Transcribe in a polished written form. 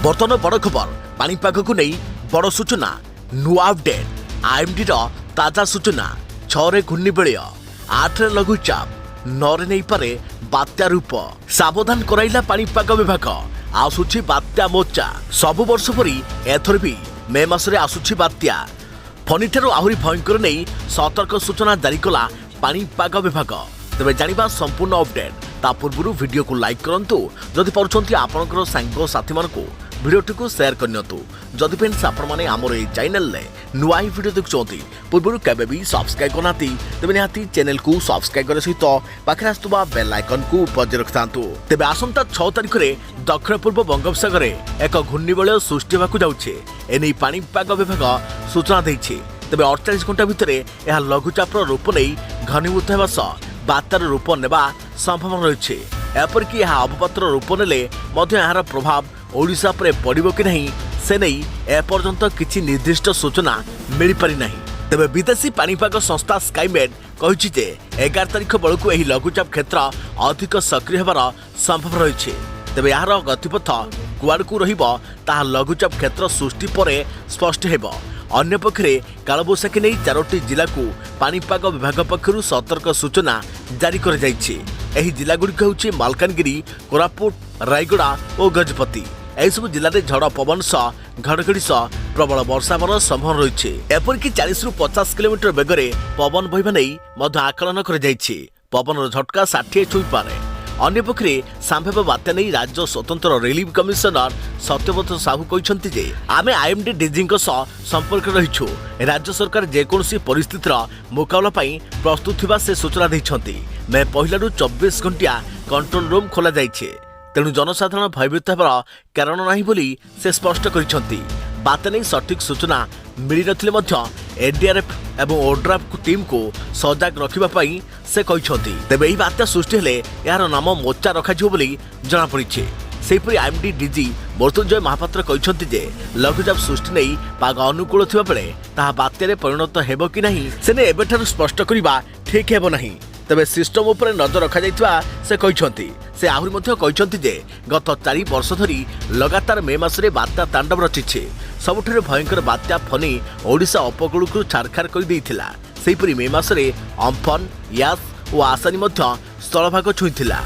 बर्तमान बड़ खबर पानीपाग को नहीं बड़ सूचना नुआ अपडेट आईएमडी ताजा सूचना 6 रे घूर्णिबलय 8 रे लघुचाप 9 रे नहीं पारे बात्या रूप सावधान कराइला पानीपाग विभाग आसुची बात्या मोर्चा सबु वर्ष परी एथर भी मे मासरे आसुची बात्या फनी ठारू आहुरी भयंकर नहीं सतर्क सूचना जारी कला पानीपाग विभाग तेज जानिबा संपूर्ण अपडेट ता पूर्व वीडियो को लाइक करंतु जदि पारुछंती आपनकर सांग साथी मानकु वीडियो को शेयर करनियंतु जदि फ्रेंड्स आपण माने हमर ए चैनल ले नुआ ही वीडियो देखछंती पूर्व केबे भी सब्सक्राइब करनाती तेबे निहाती चैनल को सब्सक्राइब करे सहित पाखरे आस्तुबा बेल आइकन को बजाय रखतांतु तेबे आसंता 6 तारिख रे दक्षिण पूर्व बंगोपसागर रे एक घूर्णिबलय सृष्टि होबाकु जाउछे एनै पानीपाग विभाग सूचना दैछे तेबे 48 घंटा भितरे एहा लघुचापर रूप नै घनीभूत हेबा सह बात्यार रूप नेबा संभावना रही एपरिक यह अवपातर रूप नेले यार प्रभाव ओडिशा पर पड़ो कि नहीं से नहीं एपर्यंत किसी निर्दिष्ट सूचना मिल पारि नहीं तेबे विदेशी पानीपाग संस्था स्काईमेट कहिछि जे 11 तारिख बेलू यह लघुचाप क्षेत्र अधिक सक्रिय होबार संभव रही तेबे यार गतिपथ कुआडकू रहिबो ताहा लघुचाप क्षेत्र सृष्टि पर स्पष्ट हेबो अन्य पक्षरे कालबैशाखी नहीं 4टी जिला को पानीपाग विभाग पक्षरु सतर्क सूचना जारी कर जाइछि एही जिला गुड़िक होछि मालकानगिरी कोरापुट रायगड़ा और गजपति एही सब जिले में झड़ पवन सह घड़घड़ी सह प्रबल वर्षा होबार संभावना रही एपरिक 40 रु 50 किलोमीटर बेगरे पवन बहिबा नहीं आकलन कर जाइछि पवन झटका 60 छुई पारे अन्य पक्षरे संभाव्य बात्या नहीं राज्य स्वतंत्र रिलीफ कमिशनर सत्यव्रत साहू कहते जे आमे आईएमडी डीजी संपर्क रहीछु राज्य सरकार जेकोसी परिस्थितिर मुकाबला पई प्रस्तुत थिबा से सूचना दैछंती मे पहिला रु 24 घंटिया कंट्रोल रूम खोला जाइछे तेणु जनसाधारण भयभीत हेबार कारण नाही बोली से स्पष्ट करिसंती बात्या नहीं सठिक सूचना मिली नथिले मध्य एनडीआरएफ एवं ओड्राफ टीम को सजाग रखिबा पई से कहिसंती तेबे एही बात्या सृष्टि हेले यार नाम मोर्चा रखाजिबो बोली जଣା पड़िछे सेहीपरि आईएमडी डीजी मृत्युंजय महापात्र कहिसंती जे लघुचाप सृष्टि नै पाग अनुकूल थिबा बेले ताहा बात्यारे परिणत हेबो कि नाही सेने एबेठारु स्पष्ट करिबा ठीक हेबो नाही तेबे सिस्टम उपर नजर रखा जाइतबा से कहिसंती से आहुरी मध्य कहिसंती जे गत 4 वर्ष धरी लगातार मे मासरे बात्या तांडव रचिछे सबुठारे भयंकर बात्या फनी ओडिशा उपकूल को छारखार कर देइथिला सेहीपरि मे मासरे अम्फन यास और आसानी मध्य स्थलभाग छुईथिला